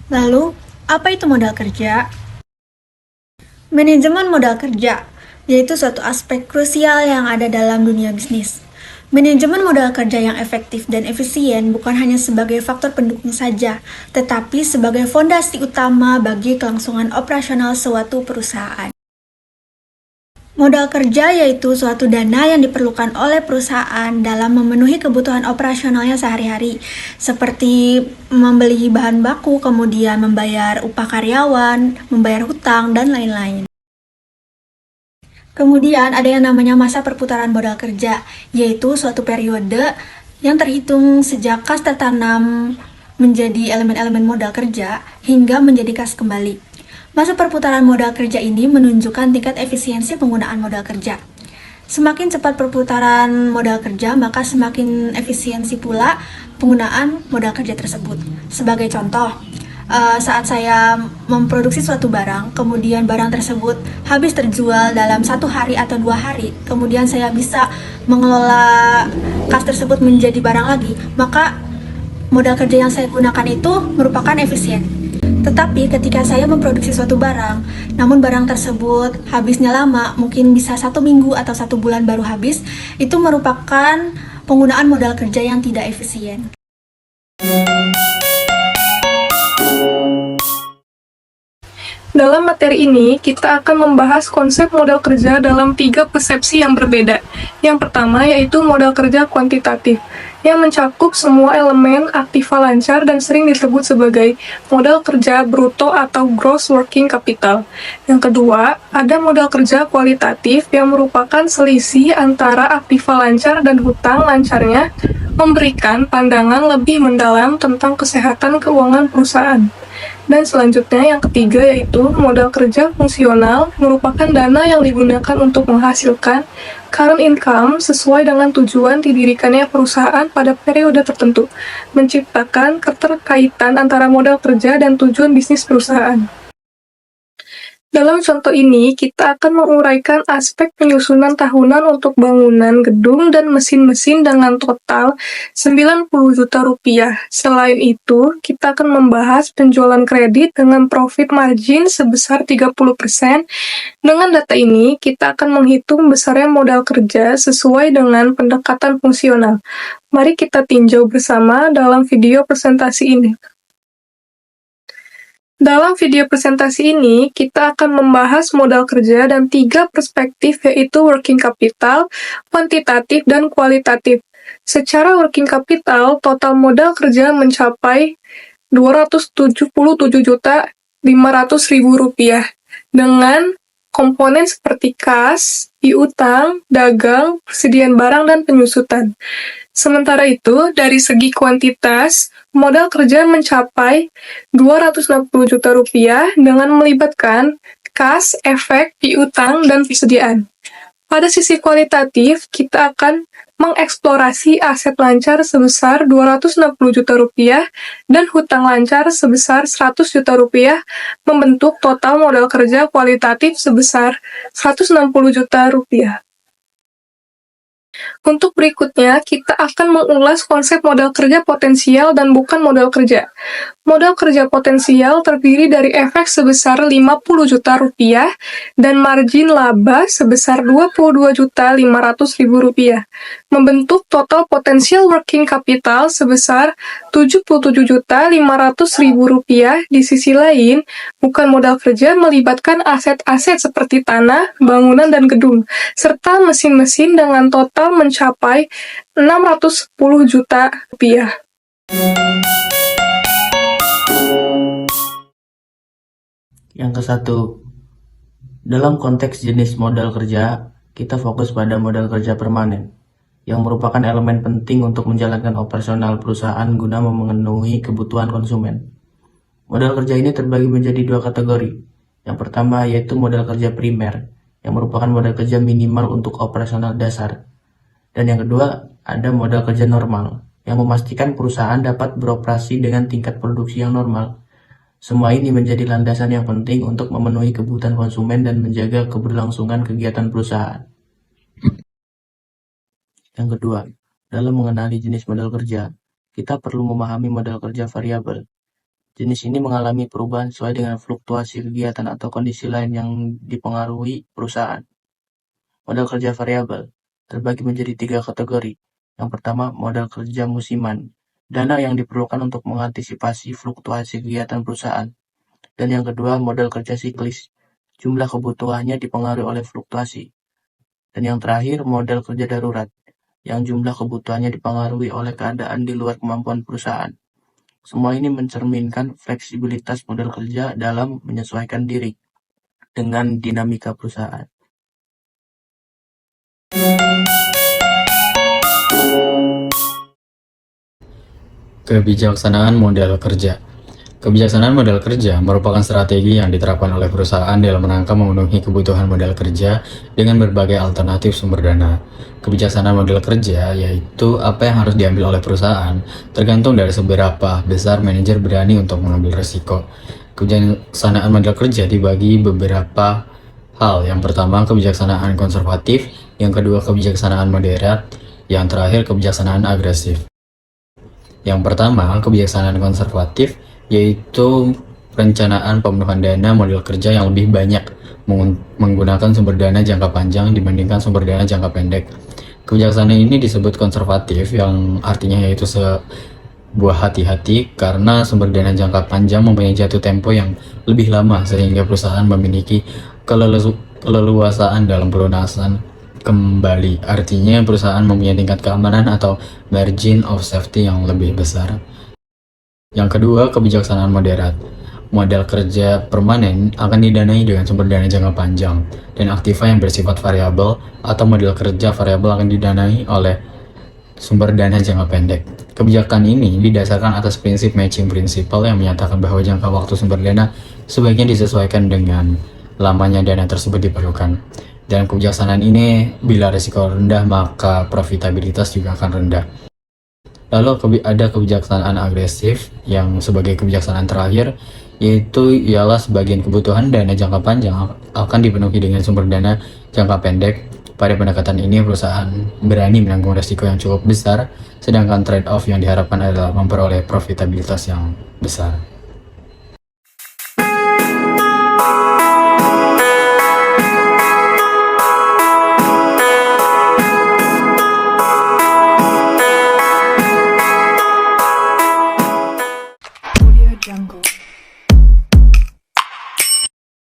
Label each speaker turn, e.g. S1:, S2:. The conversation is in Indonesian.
S1: Lalu, apa itu modal kerja? Manajemen modal kerja, yaitu suatu aspek krusial yang ada dalam dunia bisnis. Manajemen modal kerja yang efektif dan efisien bukan hanya sebagai faktor pendukung saja, tetapi sebagai fondasi utama bagi kelangsungan operasional suatu perusahaan. Modal kerja yaitu suatu dana yang diperlukan oleh perusahaan dalam memenuhi kebutuhan operasionalnya sehari-hari, seperti membeli bahan baku, kemudian membayar upah karyawan, membayar hutang, dan lain-lain. Kemudian ada yang namanya masa perputaran modal kerja, yaitu suatu periode yang terhitung sejak kas tertanam menjadi elemen-elemen modal kerja hingga menjadi kas kembali. Masa perputaran modal kerja ini menunjukkan tingkat efisiensi penggunaan modal kerja. Semakin cepat perputaran modal kerja, maka semakin efisiensi pula penggunaan modal kerja tersebut. Sebagai contoh, saat saya memproduksi suatu barang, kemudian barang tersebut habis terjual dalam 1 hari atau 2 hari, kemudian saya bisa mengelola kas tersebut menjadi barang lagi, maka modal kerja yang saya gunakan itu merupakan efisien. Tetapi ketika saya memproduksi suatu barang, namun barang tersebut habisnya lama, mungkin bisa 1 minggu atau 1 bulan baru habis, itu merupakan penggunaan modal kerja yang tidak efisien.
S2: Dalam materi ini, kita akan membahas konsep modal kerja dalam 3 persepsi yang berbeda. Yang pertama yaitu modal kerja kuantitatif, yang mencakup semua elemen aktiva lancar dan sering disebut sebagai modal kerja bruto atau gross working capital. Yang kedua, ada modal kerja kualitatif yang merupakan selisih antara aktiva lancar dan hutang lancarnya, memberikan pandangan lebih mendalam tentang kesehatan keuangan perusahaan. Dan selanjutnya yang ketiga yaitu modal kerja fungsional, merupakan dana yang digunakan untuk menghasilkan current income sesuai dengan tujuan didirikannya perusahaan pada periode tertentu, menciptakan keterkaitan antara modal kerja dan tujuan bisnis perusahaan. Dalam contoh ini, kita akan menguraikan aspek penyusunan tahunan untuk bangunan gedung dan mesin-mesin dengan total 90 juta rupiah. Selain itu, kita akan membahas penjualan kredit dengan profit margin sebesar 30%. Dengan data ini, kita akan menghitung besarnya modal kerja sesuai dengan pendekatan fungsional. Mari kita tinjau bersama dalam video presentasi ini. Dalam video presentasi ini, kita akan membahas modal kerja dan 3 perspektif yaitu working capital, kuantitatif, dan kualitatif. Secara working capital, total modal kerja mencapai Rp277.500.000 dengan komponen seperti kas, piutang, dagang, persediaan barang, dan penyusutan. Sementara itu, dari segi kuantitas, modal kerja mencapai Rp260 juta dengan melibatkan kas, efek, piutang, dan persediaan. Pada sisi kualitatif, kita akan mengeksplorasi aset lancar sebesar Rp260 juta dan hutang lancar sebesar Rp100 juta, membentuk total modal kerja kualitatif sebesar Rp160 juta. Untuk berikutnya, kita akan mengulas konsep modal kerja potensial dan bukan modal kerja. Modal kerja potensial terdiri dari efek sebesar Rp50 juta dan margin laba sebesar Rp22.500.000, membentuk total potensial working capital sebesar Rp77.500.000. Di sisi lain, bukan modal kerja melibatkan aset-aset seperti tanah, bangunan, dan gedung, serta mesin-mesin dengan total mencapai Rp610 juta.
S3: Yang ke-1, dalam konteks jenis modal kerja, kita fokus pada modal kerja permanen, yang merupakan elemen penting untuk menjalankan operasional perusahaan guna memenuhi kebutuhan konsumen. Modal kerja ini terbagi menjadi 2 kategori. Yang pertama yaitu modal kerja primer, yang merupakan modal kerja minimal untuk operasional dasar. Dan yang kedua, ada modal kerja normal, yang memastikan perusahaan dapat beroperasi dengan tingkat produksi yang normal. Semua ini menjadi landasan yang penting untuk memenuhi kebutuhan konsumen dan menjaga keberlangsungan kegiatan perusahaan. Yang kedua, dalam mengenali jenis modal kerja, kita perlu memahami modal kerja variabel. Jenis ini mengalami perubahan sesuai dengan fluktuasi kegiatan atau kondisi lain yang dipengaruhi perusahaan. Modal kerja variabel terbagi menjadi 3 kategori. Yang pertama, modal kerja musiman, dana yang diperlukan untuk mengantisipasi fluktuasi kegiatan perusahaan. Dan yang kedua, modal kerja siklis, jumlah kebutuhannya dipengaruhi oleh fluktuasi. Dan yang terakhir, modal kerja darurat, yang jumlah kebutuhannya dipengaruhi oleh keadaan di luar kemampuan perusahaan. Semua ini mencerminkan fleksibilitas modal kerja dalam menyesuaikan diri dengan dinamika perusahaan.
S4: Kebijaksanaan modal kerja. Kebijaksanaan modal kerja merupakan strategi yang diterapkan oleh perusahaan dalam rangka memenuhi kebutuhan modal kerja dengan berbagai alternatif sumber dana. Kebijaksanaan modal kerja yaitu apa yang harus diambil oleh perusahaan tergantung dari seberapa besar manajer berani untuk mengambil risiko. Kebijaksanaan modal kerja dibagi beberapa hal. Yang pertama, kebijaksanaan konservatif, yang kedua kebijaksanaan moderat, yang terakhir kebijaksanaan agresif. Yang pertama, kebijaksanaan konservatif yaitu perencanaan pemenuhan dana modal kerja yang lebih banyak menggunakan sumber dana jangka panjang dibandingkan sumber dana jangka pendek. Kebijaksanaan ini disebut konservatif, yang artinya yaitu sebuah hati-hati karena sumber dana jangka panjang mempunyai jatuh tempo yang lebih lama sehingga perusahaan memiliki keleluasaan dalam pelunasan kembali. Artinya perusahaan mempunyai tingkat keamanan atau margin of safety yang lebih besar. Yang kedua, kebijaksanaan moderat. Modal kerja permanen akan didanai dengan sumber dana jangka panjang, dan aktiva yang bersifat variabel atau modal kerja variabel akan didanai oleh sumber dana jangka pendek. Kebijakan ini didasarkan atas prinsip matching principle yang menyatakan bahwa jangka waktu sumber dana sebaiknya disesuaikan dengan lamanya dana tersebut diperlukan. Dalam kebijaksanaan ini, bila risiko rendah maka profitabilitas juga akan rendah. Lalu ada kebijaksanaan agresif yang sebagai kebijaksanaan terakhir, yaitu ialah sebagian kebutuhan dana jangka panjang akan dipenuhi dengan sumber dana jangka pendek. Pada pendekatan ini, perusahaan berani menanggung risiko yang cukup besar, sedangkan trade-off yang diharapkan adalah memperoleh profitabilitas yang besar.
S5: Audio Jungle.